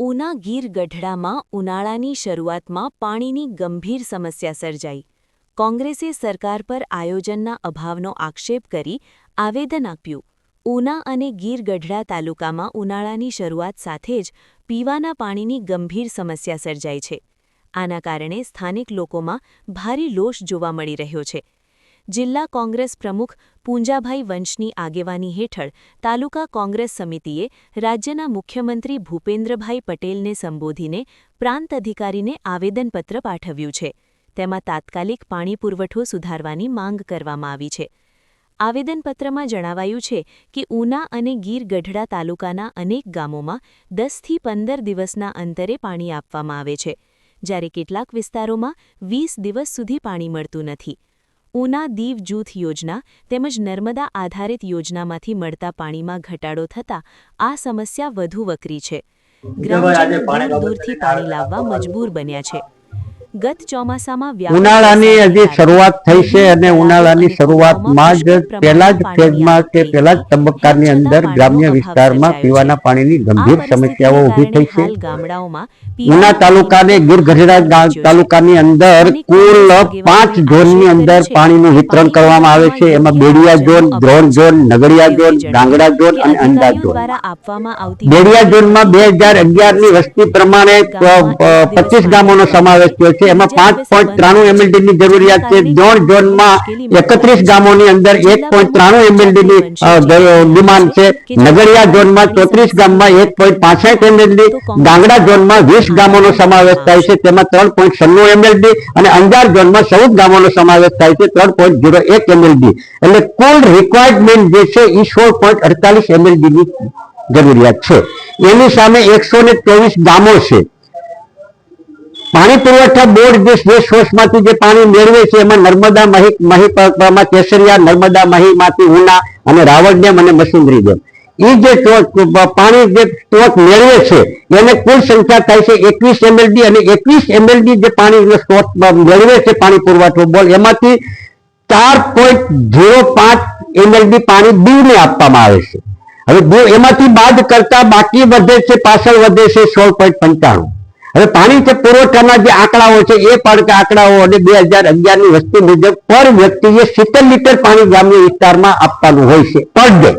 ઉના ગીર ગઢડામાં ઉનાળાની શરૂઆતમાં પાણીની ગંભીર સમસ્યા સર્જાઈ। કોંગ્રેસે સરકાર પર આયોજનના અભાવનો આક્ષેપ કરી આવેદન આપ્યું। ઉના અને ગીર ગઢડા તાલુકામાં ઉનાળાની શરૂઆત સાથે જ પીવાના પાણીની ગંભીર સમસ્યા સર્જાઈ છે। આના કારણે સ્થાનિક લોકોમાં ભારે રોષ જોવા મળી રહ્યો છે। જિલ્લા કોંગ્રેસ પ્રમુખ પૂંજાભાઈ વંશની આગેવાની હેઠળ તાલુકા કોંગ્રેસ સમિતિએ રાજ્યના મુખ્યમંત્રી ભૂપેન્દ્રભાઈ પટેલને સંબોધીને પ્રાંત અધિકારીને આવેદનપત્ર પાઠવ્યું છે। તેમાં તાત્કાલિક પાણી પુરવઠો સુધારવાની માંગ કરવામાં આવી છે। આવેદનપત્રમાં જણાવાયું છે કે ઉના અને ગીર ગઢડા તાલુકાના અનેક ગામોમાં 10થી 15 દિવસના અંતરે પાણી આપવામાં આવે છે, જ્યારે કેટલાક વિસ્તારોમાં 20 દિવસ સુધી પાણી મળતું નથી। ઉના દીવ જૂથ યોજના તેમજ નર્મદા આધારિત યોજનામાંથી મળતા પાણીમાં ઘટાડો થતાં આ સમસ્યા વધુ વકરી છે। ગ્રામજનો દૂર-દૂરથી પાણી લાવવા મજબૂર બન્યા છે। ગત ચોમાસામાં ઉનાળાની હજી શરૂઆત થઈ છે અને ઉનાળાની શરૂઆતમાં જ પહેલા જ ફેઝમાં કે પહેલા જ તબક્કાની અંદર ગ્રામ્ય વિસ્તારમાં પીવાના પાણીની ગંભીર સમસ્યાઓ ઊભી થઈ છે। ઉના તાલુકાને ગીર ગઢડા તાલુકાની અંદર કુલ 5 ઝોનની અંદર પાણીનું વિતરણ કરવામાં આવે છે। એમાં Bediya zone, Drona zone, Nagadiya zone, Dangda zone અને અંડા ઝોન। બેડિયા ઝોનમાં 2011 ની વસ્તી પ્રમાણે 25 ગામોનો સમાવેશ થયો છે। એમાં 5.93 MLD ની જરૂરિયાત છે। દ્રોણ ઝોનમાં 31 ગામોની અંદર 1.93 MLD ની ડિમાન્ડ છે। નગડિયા ઝોનમાં 34 ગામમાં 1.65 MLD, ડાંગડા ઝોનમાં 20 ગામોનો સમાવેશ થાય છે, તેમાં 3.96 MLD અને અંજાર ઝોનમાં 14 ગામોનો સમાવેશ થાય છે, 3.01 MLD। એટલે કુલ રિક્વાયરમેન્ટ જે છે એ 16.48 MLD ની જરૂરિયાત છે। એની સામે 124 ગામો છે। પાણી પુરવઠા બોર્ડ જે સોર્સમાંથી જે પાણી મેળવે છે એમાં નર્મદા મહી કેસરિયા, નર્મદા મહીમાંથી ઉના અને રાવળ ડેમ અને મસુંદરી ડેમ, એ જે પાણી જે સ્ટોક મેળવે છે એને કુલ સંખ્યા થાય છે 21 MLD અને 21 MLD જે પાણી સ્ટોક મેળવે છે પાણી પુરવઠો બોર્ડ એમાંથી 4.05 MLD પાણી દીવને આપવામાં આવે છે। હવે દીવ એમાંથી બાદ કરતા બાકી વધે છે, પાછળ વધે છે 16.95। હવે પાણી પુરવઠાના જે આંકડાઓ છે એ પણ આંકડાઓ અને 2011 ની વસ્તી મુજબ પર વ્યક્તિએ 70 લીટર પાણી ગ્રામ્ય વિસ્તારમાં આપવાનું હોય છે પર ડે।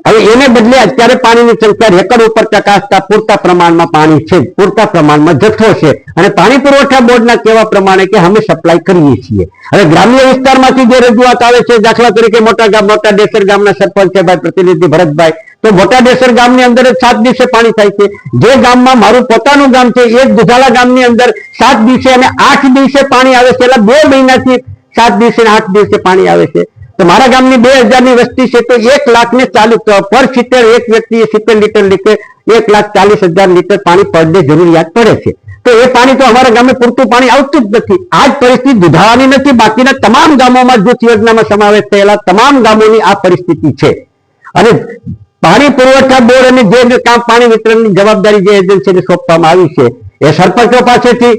હવે એને બદલે અત્યારે પાણીની સંખ્યા રેકર્ડ ઉપર ચકાસતા પૂરતા પ્રમાણમાં પાણી છે, પૂરતા પ્રમાણમાં જથ્થો છે અને પાણી પુરવઠા બોર્ડના કહેવા પ્રમાણે કે અમે સપ્લાય કરીએ છીએ। હવે ગ્રામ્ય વિસ્તારમાંથી જે રજૂઆત આવે છે, દાખલા તરીકે મોટા ડેસર ગામના સરપંચ છે ભાઈ પ્રતિનિધિ ભરતભાઈ, તો મોટા ડેસર ગામની અંદર 7 દિવસે પાણી થાય છે। જે ગામમાં મારું પોતાનું ગામ છે એ દુધાળા ગામની અંદર 7 દિવસે અને 8 દિવસે પાણી આવે છે। એટલે 2 મહિનાથી 7 દિવસે અને 8 દિવસે પાણી આવે છે। તો મારા ગામની 2000 ની વસ્તી છે તો 1,40,000 પર સીટર એક વ્યક્તિએ 70 લીટર લીધે 1,40,000 લીટર પાણી પર ડે જરૂરિયાત પડે છે। તો એ પાણી તો અમારા ગામે પૂરતું પાણી આવતું જ નથી। આ જ પરિસ્થિતિ દુધાળાની નથી, બાકીના તમામ ગામોમાં જૂથ યોજનામાં સમાવેશ થયેલા તમામ ગામોની આ પરિસ્થિતિ છે। અને પાણી પુરવઠા બોર્ડ અને જે કામ પાણી વિતરણની જવાબદારી જે એજન્સીને સોંપવામાં આવી છે એ સરપંચો પાસેથી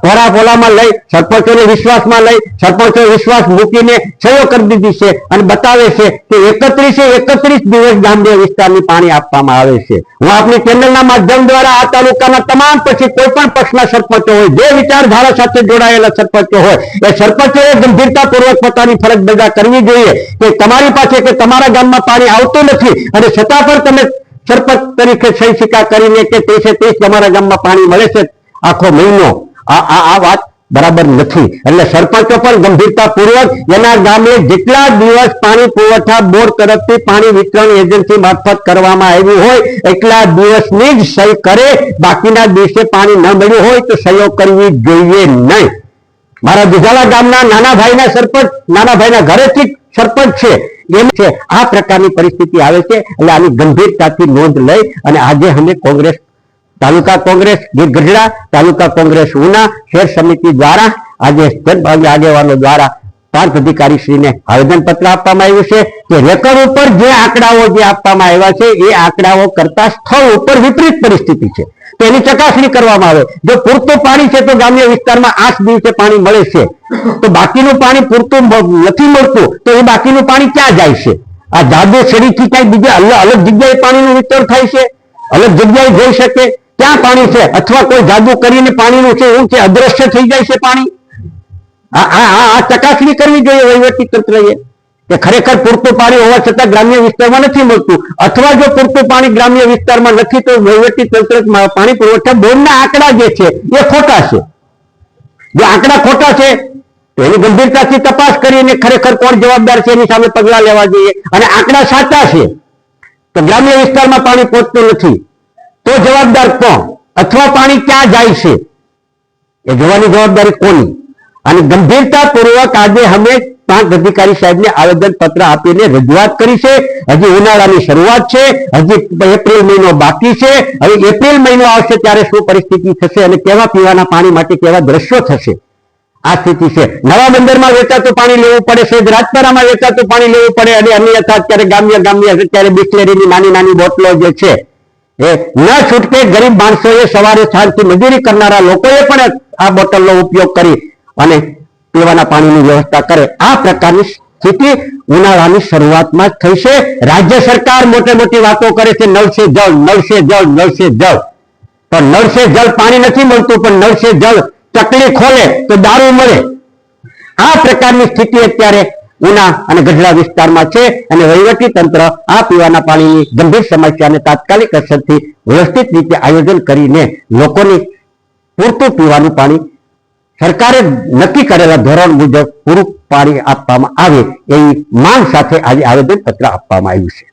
પોલામાં લઈ સરપંચોને વિશ્વાસમાં લઈ સરપંચો વિશ્વાસ મૂકીને સહયો કરી દીધી છે અને બતાવે છે કે 31 દિવસ ગ્રામ્ય વિસ્તારની પાણી આપવામાં આવે છે। હું આપની ચેનલના માધ્યમ દ્વારા આ તાલુકાના તમામ પછી કોઈ પણ પક્ષના સરપંચો હોય, જે વિચારધારા સાથે જોડાયેલા સરપંચો હોય એ સરપંચોએ ગંભીરતાપૂર્વક પોતાની ફરજ બજા કરવી જોઈએ કે તમારી પાસે કે તમારા ગામમાં પાણી આવતું નથી અને છતાં પણ તમે સરપંચ તરીકે સહી સિક્કા કરીને કે 30 તમારા ગામમાં પાણી મળે છે આખો મહિનો, આ વાત બરાબર નથી। એટલે સરપંચો પણ ગંભીરતાપૂર્વક એના ગામે જેટલા દિવસ પાણી પુરવઠા બોર્ડ તરફથી પાણી વિતરણ એજન્સી મારફત કરવામાં આવ્યું હોય એટલા દિવસની જ સહી કરે, બાકીના દિવસે પાણી ન મળ્યું હોય તો સહીઓ કરવી જોઈએ નહીં। મારા દુધાળા ગામના નાના ભાઈના ઘરેથી સરપંચ છે એમ છે આ પ્રકારની પરિસ્થિતિ આવે છે। એટલે આની ગંભીરતાથી નોંધ લઈ અને આજે અમે કોંગ્રેસ તાલુકા કોંગ્રેસ ગીર ગઢડા, તાલુકા કોંગ્રેસ ઉના શહેર સમિતિ દ્વારા આજે આગેવાનો દ્વારા પ્રાંત અધિકારીશ્રીને આવેદનપત્ર આપવામાં આવ્યું છે કે રેકર્ડ ઉપર જે આંકડાઓ જે આપવામાં આવ્યા છે એ આંકડાઓ કરતા સ્થળ ઉપર વિપરીત પરિસ્થિતિ છે, તો એની ચકાસણી કરવામાં આવે। જો પૂરતું પાણી છે તો ગ્રામ્ય વિસ્તારમાં 8 દિવસે પાણી મળે છે, તો બાકીનું પાણી પૂરતું નથી મળતું તો એ બાકીનું પાણી ક્યાં જાય છે? આ જાદુ છેડીથી કઈ બીજે અલગ જગ્યાએ પાણીનું વિતરણ થાય છે, અલગ જગ્યાએ જઈ શકે ક્યાં પાણી છે? અથવા કોઈ જાદુ કરીને પાણીનું છે એવું છે અદ્રશ્ય થઈ જાય છે પાણી? આ ચકાસણી કરવી જોઈએ વહીવટી તંત્રએ કે ખરેખર પૂરતું પાણી હોવા છતાં ગ્રામ્ય વિસ્તારમાં નથી મળતું, અથવા જો પૂરતું પાણી ગ્રામ્ય વિસ્તારમાં નથી તો વહીવટી તંત્ર પાણી પુરવઠા બોર્ડના આંકડા જે છે એ ખોટા છે. જો આંકડા ખોટા છે તો એની ગંભીરતાથી તપાસ કરીને ખરેખર કોણ જવાબદાર છે એની સામે પગલા લેવા જોઈએ. અને આંકડા સાચા છે તો ગ્રામ્ય વિસ્તારમાં પાણી પહોંચતું નથી તો જવાબદાર કોણ? અથવા પાણી ક્યાં જાય છે એ જોવાની જવાબદારી કોની? અને ગંભીરતાપૂર્વક આજે અમે પાંચ અધિકારી સાહેબને આવેદન પત્ર આપીને રજૂઆત કરી છે. હજી ઉનાળાની શરૂઆત છે, હજી એપ્રિલ મહિનો બાકી છે. હવે એપ્રિલ મહિનો આવશે ત્યારે શું પરિસ્થિતિ થશે અને કેવા પીવાના પાણી માટે કેવા દ્રશ્યો થશે, આ સ્થિતિ છે. નવા બંદરમાં વેચાતું પાણી લેવું પડે છે, રાજપરામાં વેચાતું પાણી લેવું પડે અને અન્યથા અત્યારે ગામ્ય અત્યારે બિસ્લેરીની નાની નાની બોટલો જે છે એ ન છૂટકે ગરીબ માણસોએ સવારે સાંજથી મજૂરી કરનારા લોકોએ પણ આ બોટલનો ઉપયોગ કરી અને પીવાના પાણીની વ્યવસ્થા કરે. આ પ્રકારની સ્થિતિ ઉનાળાની શરૂઆતમાં જ થઈ છે. રાજ્ય સરકાર મોટી વાતો કરે છે નળ સે જળ, નળ સે જળ, નળ સે જળ, પણ નળ સે જળ પાણી નથી મળતું, પણ નળ સે જળ ચકલી ખોલે તો દારૂ મળે. આ પ્રકારની સ્થિતિ અત્યારે ઉના અને ગઢડા વિસ્તારમાં છે અને વહીવટી તંત્ર આ પીવાના પાણીની ગંભીર સમસ્યાને તાત્કાલિક અસરથી વ્યવસ્થિત રીતે આયોજન કરીને લોકોને પૂરતું પીવાનું પાણી સરકારે નક્કી કરેલા ધોરણ મુજબ પૂરું પાણી આપવામાં આવે એવી માંગ સાથે આજે આવેદન પત્ર આપવામાં આવ્યું છે.